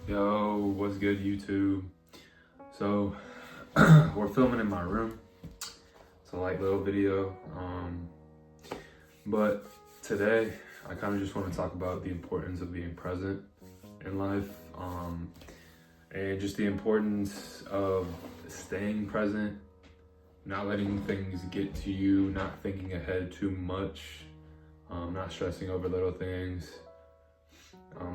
Yo, what's good, YouTube? So, we're filming in my room. It's a light little video. But today, I kind of just want to talk about the importance of being present in life, and just the importance of staying present, not letting things get to you, not thinking ahead too much, not stressing over little things.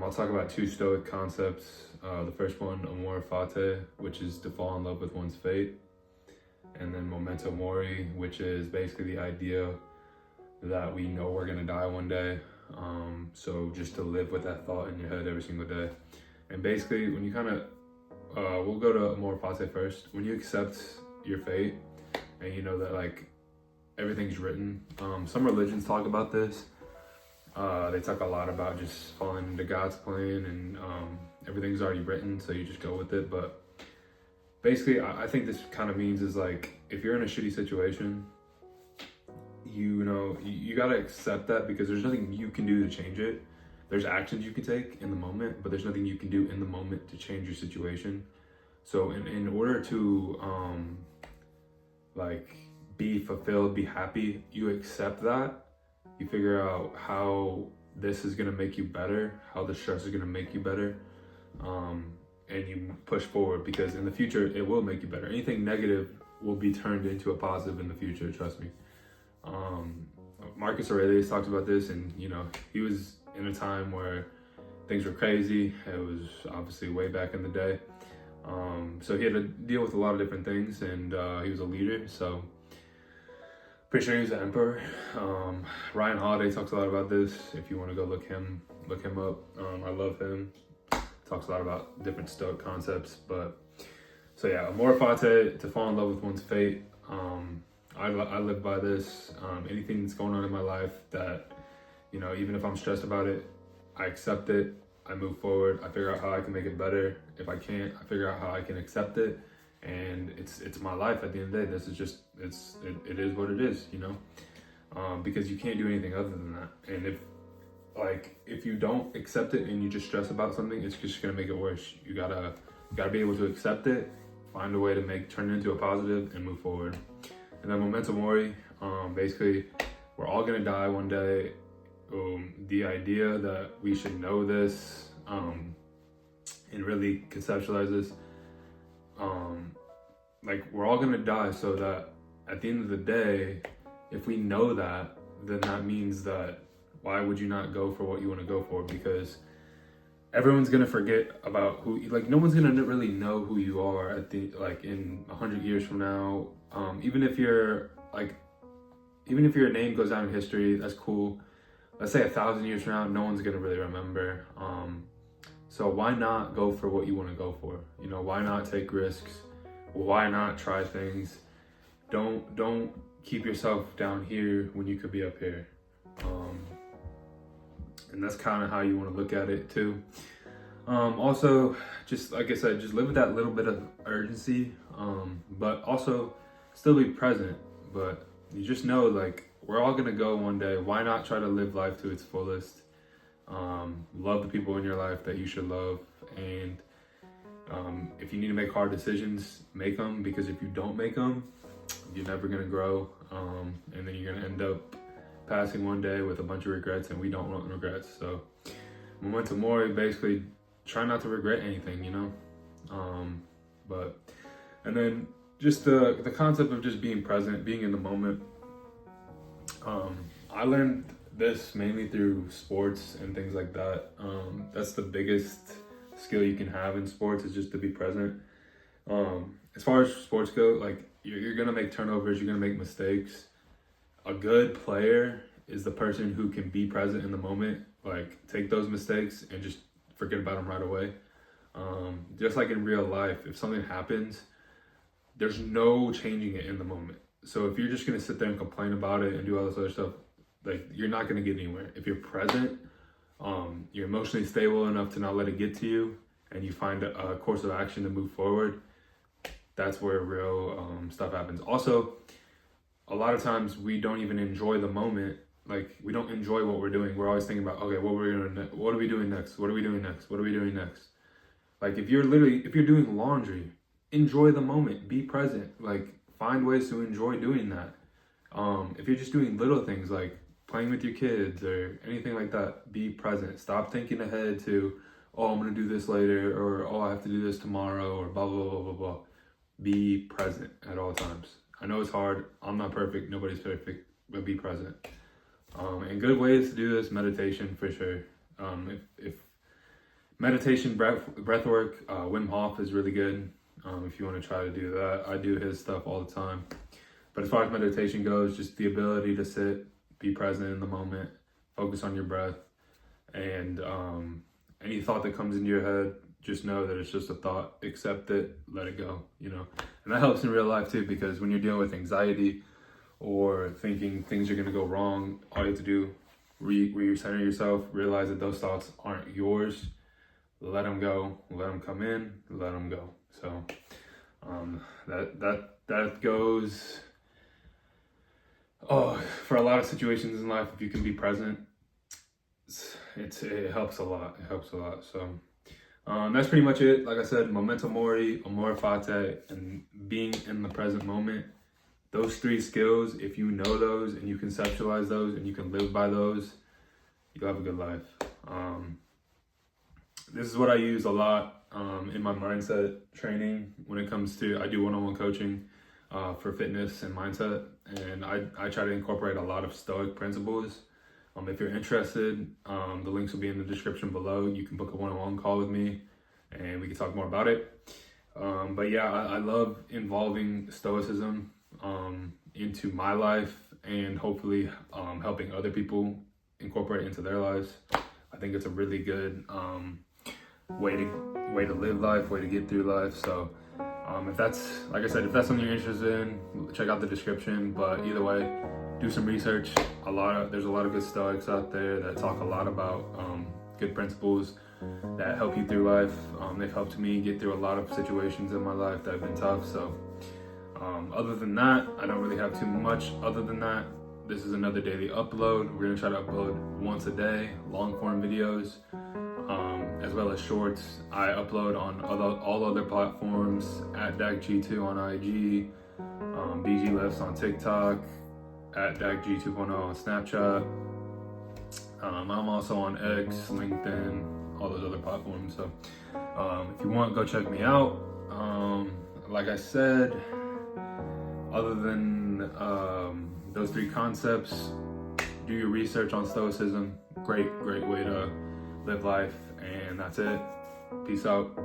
I'll talk about two Stoic concepts. The first one, Amor Fati, which is to fall in love with one's fate. And then Memento Mori, which is basically the idea that we know we're gonna die one day. So just to live with that thought in your head every single day. And basically, when you we'll go to Amor Fati first. When you accept your fate and you know that like everything's written, some religions talk about this. They talk a lot about just falling into God's plan and everything's already written, so you just go with it. But basically, I think this kind of means is like, if you're in a shitty situation, you gotta accept that, because there's nothing you can do to change it. There's actions you can take in the moment, but there's nothing you can do in the moment to change your situation. So in order to be fulfilled, be happy, you accept that. You figure out how this is gonna make you better, how the stress is gonna make you better, and you push forward, because in the future it will make you better. Anything negative will be turned into a positive in the future, trust me. Marcus Aurelius talks about this, and he was in a time where things were crazy. It was obviously way back in the day. So he had to deal with a lot of different things, and he was a leader, so pretty sure he was the emperor. Ryan Holiday talks a lot about this. If you want to go look him up. I love him. Talks a lot about different Stoic concepts. But so yeah, Amor Fati, to fall in love with one's fate. I live by this. Anything that's going on in my life that, even if I'm stressed about it, I accept it. I move forward. I figure out how I can make it better. If I can't, I figure out how I can accept it. And it's my life at the end of the day. This is just, it is what it is, because you can't do anything other than that. And if you don't accept it and you just stress about something, it's just gonna make it worse. You gotta be able to accept it, find a way to turn it into a positive, and move forward. And then Memento Mori, basically, we're all gonna die one day. The idea that we should know this, and really conceptualize this, we're all gonna die, so that at the end of the day, if we know that, then that means that why would you not go for what you want to go for? Because everyone's gonna forget about who, no one's gonna really know who you are in 100 years from now. Even if your name goes down in history, that's cool. Let's say 1,000 years from now, no one's gonna really remember. So why not go for what you want to go for? Why not take risks? Why not try things? Don't keep yourself down here when you could be up here. And that's kind of how you want to look at it too. Also, just like I said, just live with that little bit of urgency, but also still be present. But you just know, we're all gonna go one day. Why not try to live life to its fullest? Love the people in your life that you should love, and if you need to make hard decisions, make them, because if you don't make them, you're never gonna grow, and then you're gonna end up passing one day with a bunch of regrets, and we don't want regrets. So Memento Mori, basically try not to regret anything, and then just the concept of just being present, being in the moment. I learned this mainly through sports and things like that. That's the biggest skill you can have in sports, is just to be present. As far as sports go, you're gonna make turnovers, you're gonna make mistakes. A good player is the person who can be present in the moment, take those mistakes and just forget about them right away. Just like in real life, if something happens, there's no changing it in the moment. So if you're just gonna sit there and complain about it and do all this other stuff, you're not gonna get anywhere. If you're present, you're emotionally stable enough to not let it get to you, and you find a course of action to move forward, that's where real stuff happens. Also, a lot of times we don't even enjoy the moment. We don't enjoy what we're doing. We're always thinking about, okay, what are we doing next? What are we doing next? What are we doing next? Like if you're doing laundry, enjoy the moment, be present. Like find ways to enjoy doing that. If you're just doing little things like playing with your kids or anything like that, be present. Stop thinking ahead to, oh, I'm gonna do this later, or oh, I have to do this tomorrow, or blah blah blah blah blah. Be present at all times. I know it's hard. I'm not perfect. Nobody's perfect, but be present. And good ways to do this, meditation for sure. If meditation, breath work, Wim Hof is really good. If you want to try to do that, I do his stuff all the time. But as far as meditation goes, just the ability to sit, be present in the moment, focus on your breath, and any thought that comes into your head, just know that it's just a thought. Accept it, let it go, you know. And that helps in real life too, because when you're dealing with anxiety or thinking things are going to go wrong, all you have to do, recenter yourself, realize that those thoughts aren't yours. Let them go, let them come in, let them go. So that goes for a lot of situations in life. If you can be present, it helps a lot. It helps a lot. So that's pretty much it. Like I said, Memento Mori, Amor Fati, and being in the present moment. Those 3 skills, if you know those and you conceptualize those and you can live by those, you'll have a good life. This is what I use a lot in my mindset training when it comes to, I do one-on-one coaching for fitness and mindset, and I try to incorporate a lot of Stoic principles. If you're interested, the links will be in the description below. You can book a one-on-one call with me and we can talk more about it. But yeah, I love involving Stoicism into my life and hopefully helping other people incorporate it into their lives. I think it's a really good way to live life, way to get through life. So if that's, like I said, if that's something you're interested in, check out the description. But either way, do some research. There's a lot of good Stoics out there that talk a lot about good principles that help you through life. They've helped me get through a lot of situations in my life that have been tough. So other than that, I don't really have too much other than that. This is another daily upload. We're gonna try to upload once a day, long form videos, as well as shorts. I upload on all other platforms, at DagG2 on IG, BG Lifts on TikTok, at DagG2.0 on Snapchat. I'm also on X, LinkedIn, all those other platforms. So if you want, go check me out. Like I said, other than those 3 concepts, do your research on Stoicism. Great way to live life. And that's it. Peace out.